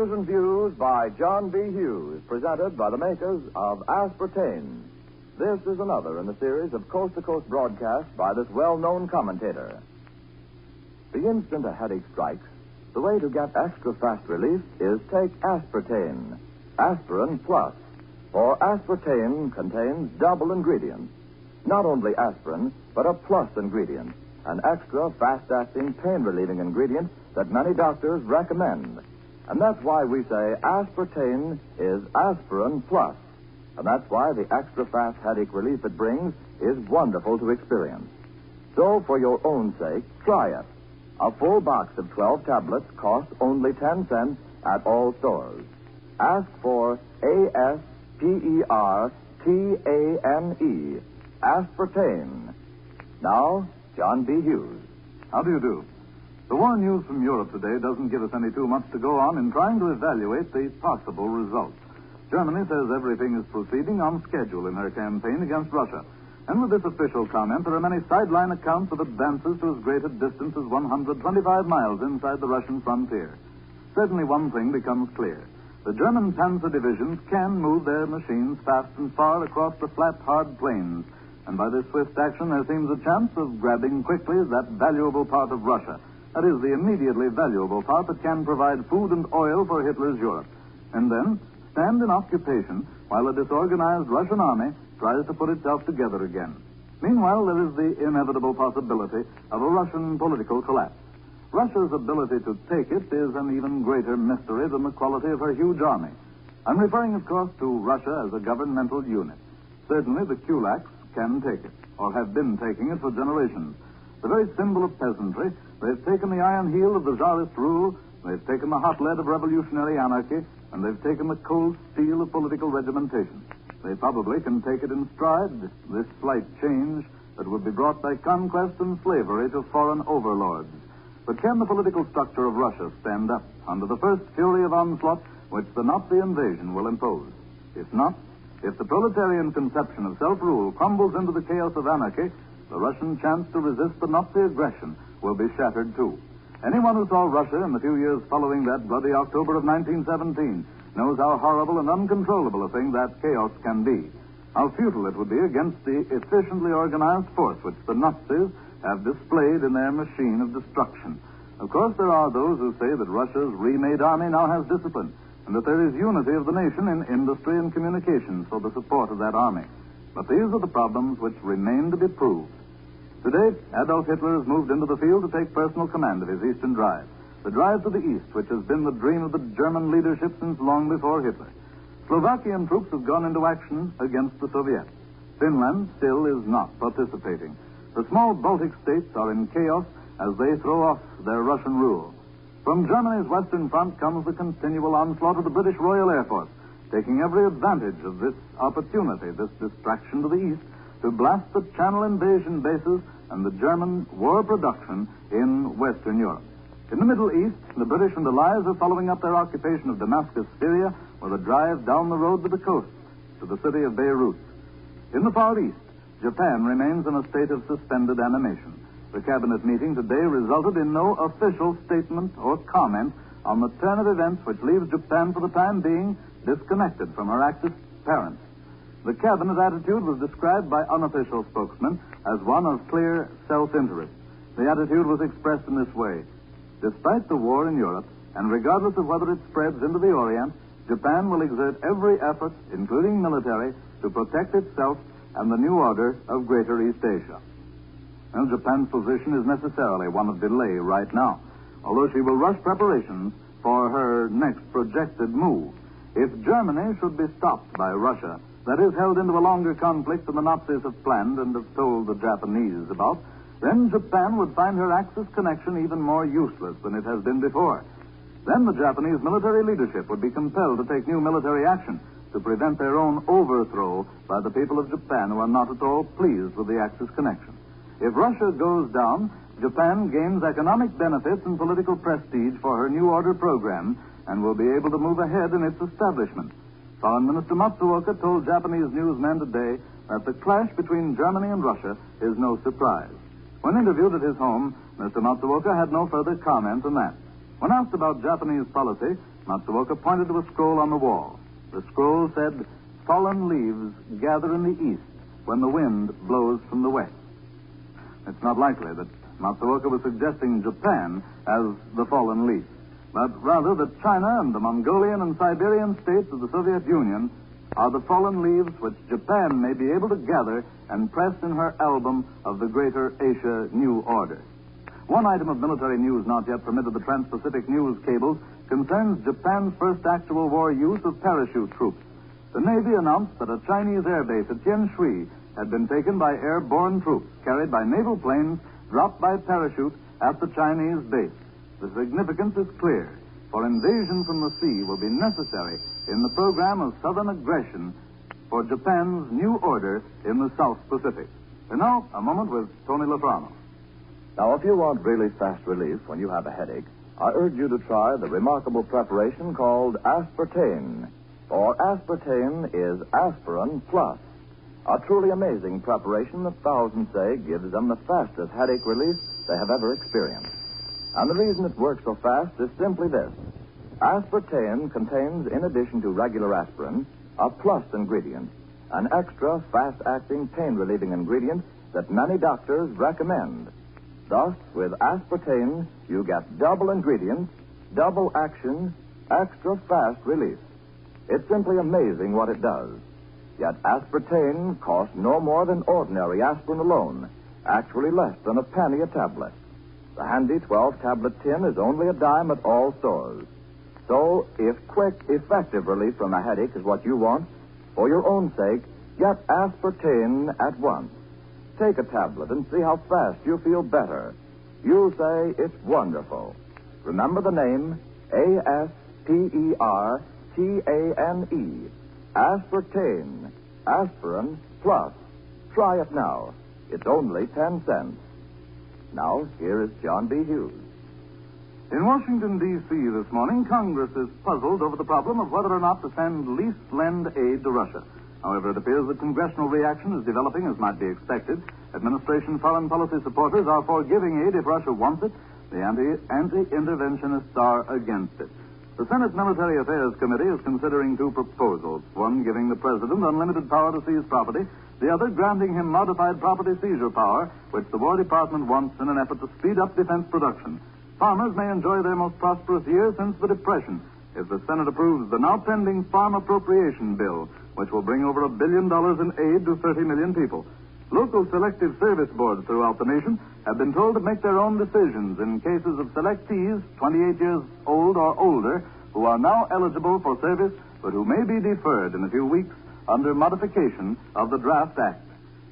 News and Views by John B. Hughes, presented by the makers of Aspartame. This is another in the series of coast-to-coast broadcasts by this well-known commentator. The instant a headache strikes, the way to get extra fast relief is take Aspartame, Aspirin Plus, for Aspartame contains double ingredients. Not only aspirin, but a plus ingredient, an extra fast-acting pain-relieving ingredient that many doctors recommend. And that's why we say Aspartame is Aspirin Plus. And that's why the extra fast headache relief it brings is wonderful to experience. So, for your own sake, try it. A full box of 12 tablets costs only 10 cents at all stores. Ask for Aspertane, Aspartame. Now, John B. Hughes. How do you do? The war news from Europe today doesn't give us any too much to go on in trying to evaluate the possible results. Germany says everything is proceeding on schedule in her campaign against Russia. And with this official comment, there are many sideline accounts of advances to as great a distance as 125 miles inside the Russian frontier. Certainly one thing becomes clear. The German panzer divisions can move their machines fast and far across the flat, hard plains. And by this swift action, there seems a chance of grabbing quickly that valuable part of Russia. That is, the immediately valuable part that can provide food and oil for Hitler's Europe. And then stand in occupation while a disorganized Russian army tries to put itself together again. Meanwhile, there is the inevitable possibility of a Russian political collapse. Russia's ability to take it is an even greater mystery than the quality of her huge army. I'm referring, of course, to Russia as a governmental unit. Certainly, the kulaks can take it, or have been taking it for generations. The very symbol of peasantry, they've taken the iron heel of the Tsarist rule, they've taken the hot lead of revolutionary anarchy, and they've taken the cold steel of political regimentation. They probably can take it in stride, this slight change that would be brought by conquest and slavery to foreign overlords. But can the political structure of Russia stand up under the first fury of onslaught which the Nazi invasion will impose? If not, if the proletarian conception of self-rule crumbles into the chaos of anarchy, the Russian chance to resist the Nazi aggression will be shattered too. Anyone who saw Russia in the few years following that bloody October of 1917 knows how horrible and uncontrollable a thing that chaos can be. How futile it would be against the efficiently organized force which the Nazis have displayed in their machine of destruction. Of course, there are those who say that Russia's remade army now has discipline, and that there is unity of the nation in industry and communications for the support of that army. But these are the problems which remain to be proved. Today, Adolf Hitler has moved into the field to take personal command of his eastern drive. The drive to the east, which has been the dream of the German leadership since long before Hitler. Slovakian troops have gone into action against the Soviets. Finland still is not participating. The small Baltic states are in chaos as they throw off their Russian rule. From Germany's western front comes the continual onslaught of the British Royal Air Force, taking every advantage of this opportunity, this distraction to the east, to blast the Channel invasion bases and the German war production in Western Europe. In the Middle East, the British and Allies are following up their occupation of Damascus, Syria, with a drive down the road to the coast, to the city of Beirut. In the Far East, Japan remains in a state of suspended animation. The cabinet meeting today resulted in no official statement or comment on the turn of events which leaves Japan for the time being disconnected from her Axis parents. The cabinet attitude was described by unofficial spokesmen as one of clear self-interest. The attitude was expressed in this way. Despite the war in Europe, and regardless of whether it spreads into the Orient, Japan will exert every effort, including military, to protect itself and the new order of Greater East Asia. Well, Japan's position is necessarily one of delay right now, although she will rush preparations for her next projected move. If Germany should be stopped by Russia, that is, held into a longer conflict than the Nazis have planned and have told the Japanese about, then Japan would find her Axis connection even more useless than it has been before. Then the Japanese military leadership would be compelled to take new military action to prevent their own overthrow by the people of Japan who are not at all pleased with the Axis connection. If Russia goes down, Japan gains economic benefits and political prestige for her New Order program and will be able to move ahead in its establishment. Foreign Minister Matsuoka told Japanese newsmen today that the clash between Germany and Russia is no surprise. When interviewed at his home, Mr. Matsuoka had no further comment on that. When asked about Japanese policy, Matsuoka pointed to a scroll on the wall. The scroll said, "Fallen leaves gather in the east when the wind blows from the west." It's not likely that Matsuoka was suggesting Japan as the fallen leaf, but rather that China and the Mongolian and Siberian states of the Soviet Union are the fallen leaves which Japan may be able to gather and press in her album of the Greater Asia New Order. One item of military news not yet permitted the Trans-Pacific news cables concerns Japan's first actual war use of parachute troops. The Navy announced that a Chinese air base at Tianshui had been taken by airborne troops carried by naval planes dropped by parachute at the Chinese base. The significance is clear, for invasion from the sea will be necessary in the program of southern aggression for Japan's new order in the South Pacific. And now, a moment with Tony Lafrano. Now, if you want really fast relief when you have a headache, I urge you to try the remarkable preparation called aspartame. For aspartame is aspirin plus. A truly amazing preparation that thousands say gives them the fastest headache relief they have ever experienced. And the reason it works so fast is simply this. Aspartame contains, in addition to regular aspirin, a plus ingredient, an extra fast-acting pain-relieving ingredient that many doctors recommend. Thus, with aspartame, you get double ingredients, double action, extra fast relief. It's simply amazing what it does. Yet aspartame costs no more than ordinary aspirin alone, actually less than a penny a tablet. The handy 12-tablet tin is only a dime at all stores. So, if quick, effective relief from a headache is what you want, for your own sake, get aspartame at once. Take a tablet and see how fast you feel better. You'll say it's wonderful. Remember the name, Aspertane. Aspartame. Aspirin Plus. Try it now. It's only 10 cents. Now, here is John B. Hughes. In Washington, D.C. this morning, Congress is puzzled over the problem of whether or not to send least lend aid to Russia. However, it appears that congressional reaction is developing as might be expected. Administration foreign policy supporters are for giving aid if Russia wants it. The anti-interventionists are against it. The Senate Military Affairs Committee is considering two proposals, one giving the president unlimited power to seize property, the other granting him modified property seizure power, which the War Department wants in an effort to speed up defense production. Farmers may enjoy their most prosperous year since the Depression if the Senate approves the now pending Farm Appropriation Bill, which will bring over $1 billion in aid to 30 million people. Local selective service boards throughout the nation have been told to make their own decisions in cases of selectees 28 years old or older who are now eligible for service but who may be deferred in a few weeks under modification of the Draft Act.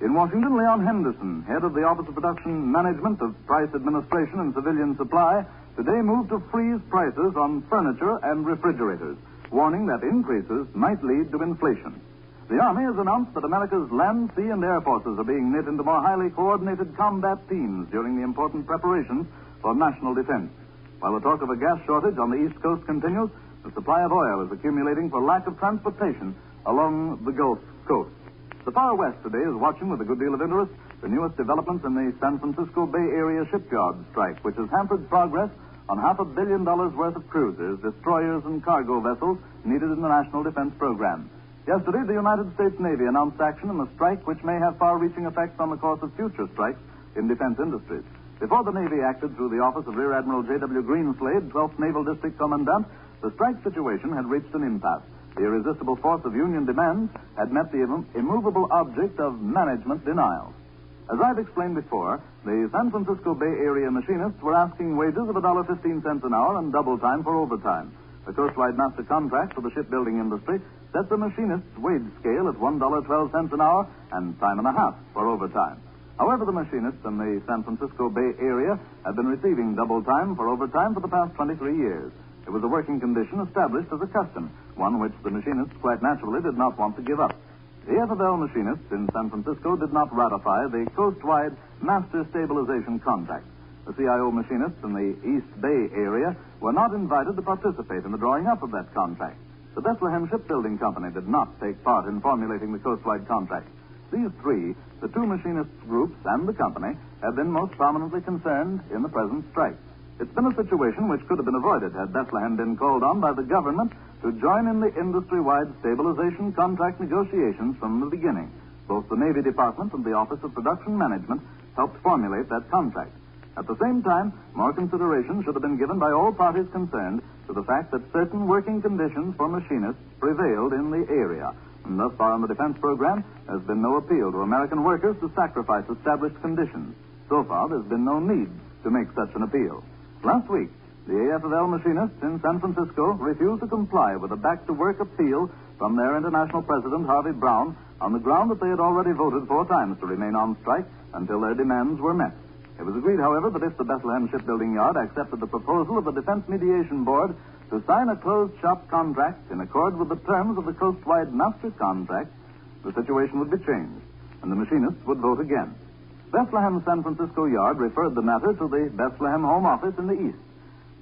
In Washington, Leon Henderson, head of the Office of Production Management of Price Administration and Civilian Supply, today moved to freeze prices on furniture and refrigerators, warning that increases might lead to inflation. The Army has announced that America's land, sea, and air forces are being knit into more highly coordinated combat teams during the important preparations for national defense. While the talk of a gas shortage on the East Coast continues, the supply of oil is accumulating for lack of transportation along the Gulf Coast. The far west today is watching with a good deal of interest the newest developments in the San Francisco Bay Area shipyard strike, which has hampered progress on $500 million worth of cruisers, destroyers, and cargo vessels needed in the National Defense Program. Yesterday, the United States Navy announced action in the strike, which may have far-reaching effects on the course of future strikes in defense industries. Before the Navy acted through the office of Rear Admiral J.W. Greenslade, 12th Naval District Commandant, the strike situation had reached an impasse. The irresistible force of union demands had met the immovable object of management denial. As I've explained before, the San Francisco Bay Area machinists were asking wages of $1.15 an hour and double time for overtime. The Coastwide Master Contract for the shipbuilding industry set the machinists' wage scale at $1.12 an hour and time and a half for overtime. However, the machinists in the San Francisco Bay Area have been receiving double time for overtime for the past 23 years. It was a working condition established as a custom, one which the machinists quite naturally did not want to give up. The FFL machinists in San Francisco did not ratify the Coastwide Master Stabilization Contract. The CIO machinists in the East Bay Area were not invited to participate in the drawing up of that contract. The Bethlehem Shipbuilding Company did not take part in formulating the Coastwide contract. These three, the two machinists groups and the company, have been most prominently concerned in the present strike. It's been a situation which could have been avoided had Bethlehem been called on by the government to join in the industry-wide stabilization contract negotiations from the beginning. Both the Navy Department and the Office of Production Management helped formulate that contract. At the same time, more consideration should have been given by all parties concerned to the fact that certain working conditions for machinists prevailed in the area. And thus far in the defense program, there's been no appeal to American workers to sacrifice established conditions. So far, there's been no need to make such an appeal. Last week, the AFL machinists in San Francisco refused to comply with a back-to-work appeal from their international president, Harvey Brown, on the ground that they had already voted 4 times to remain on strike until their demands were met. It was agreed, however, that if the Bethlehem Shipbuilding Yard accepted the proposal of the Defense Mediation Board to sign a closed-shop contract in accord with the terms of the coastwide master contract, the situation would be changed, and the machinists would vote again. Bethlehem San Francisco Yard referred the matter to the Bethlehem Home Office in the East.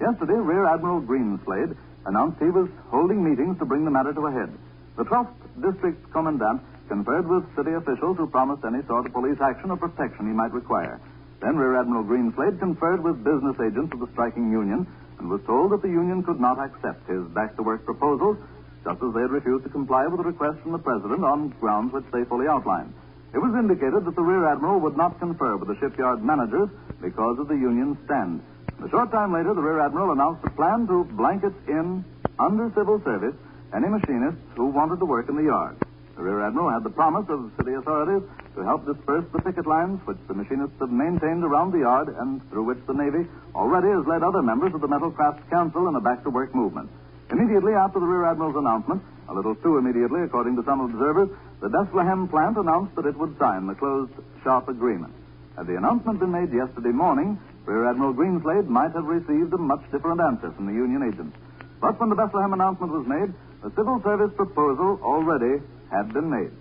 Yesterday, Rear Admiral Greenslade announced he was holding meetings to bring the matter to a head. The 12th District Commandant conferred with city officials who promised any sort of police action or protection he might require. Then Rear Admiral Greenslade conferred with business agents of the striking union and was told that the union could not accept his back-to-work proposals, just as they had refused to comply with a request from the president on grounds which they fully outlined. It was indicated that the Rear Admiral would not confer with the shipyard managers because of the union's stand. A short time later, the Rear Admiral announced a plan to blanket in, under civil service, any machinists who wanted to work in the yard. The Rear Admiral had the promise of city authorities to help disperse the picket lines which the machinists have maintained around the yard and through which the Navy already has led other members of the Metal Crafts Council in a back-to-work movement. Immediately after the Rear Admiral's announcement, a little too immediately, according to some observers, the Bethlehem plant announced that it would sign the closed-shop agreement. Had the announcement been made yesterday morning, Rear Admiral Greenslade might have received a much different answer from the union agents. But when the Bethlehem announcement was made, the civil service proposal already had been made.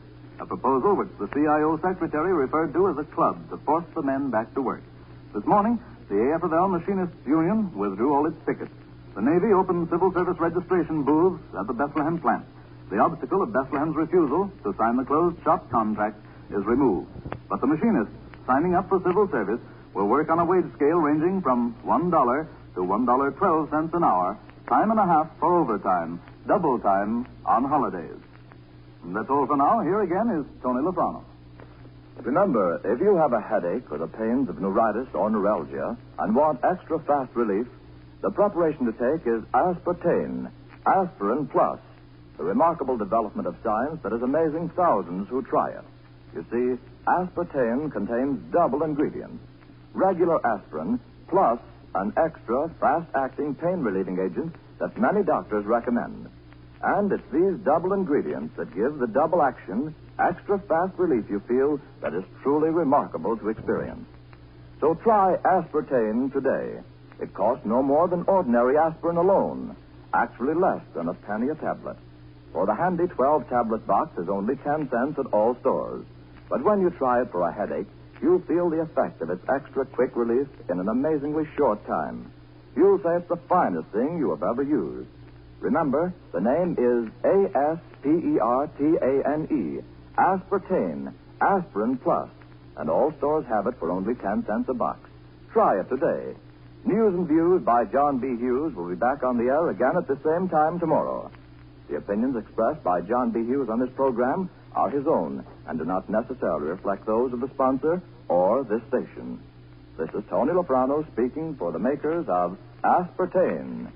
A proposal which the CIO secretary referred to as a club to force the men back to work. This morning, the AFL Machinists Union withdrew all its pickets. The Navy opened civil service registration booths at the Bethlehem plant. The obstacle of Bethlehem's refusal to sign the closed-shop contract is removed. But the machinists signing up for civil service will work on a wage scale ranging from $1 to $1.12 an hour, time and a half for overtime, double time on holidays. And that's all for now. Here again is Tony Lofrano. Remember, if you have a headache or the pains of neuritis or neuralgia and want extra fast relief, the preparation to take is aspartame, aspirin plus, the remarkable development of science that is amazing thousands who try it. You see, aspartame contains double ingredients, regular aspirin plus an extra fast-acting pain-relieving agent that many doctors recommend. And it's these double ingredients that give the double action, extra fast relief you feel that is truly remarkable to experience. So try aspartame today. It costs no more than ordinary aspirin alone, actually less than a penny a tablet. For the handy 12-tablet box is only 10 cents at all stores. But when you try it for a headache, you'll feel the effect of its extra quick relief in an amazingly short time. You'll say it's the finest thing you have ever used. Remember, the name is ASPERTANE, aspartame, aspirin plus, and all stores have it for only 10 cents a box. Try it today. News and Views by John B. Hughes will be back on the air again at the same time tomorrow. The opinions expressed by John B. Hughes on this program are his own and do not necessarily reflect those of the sponsor or this station. This is Tony Lofrano speaking for the makers of aspartame.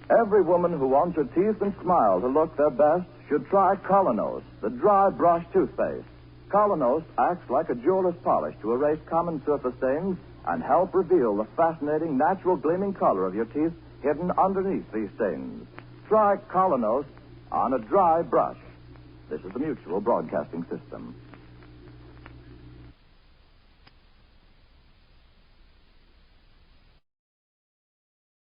Every woman who wants her teeth and smile to look their best should try Colonos, the dry brush toothpaste. Colonos acts like a jeweler's polish to erase common surface stains and help reveal the fascinating natural gleaming color of your teeth hidden underneath these stains. Try Colonos on a dry brush. This is the Mutual Broadcasting System.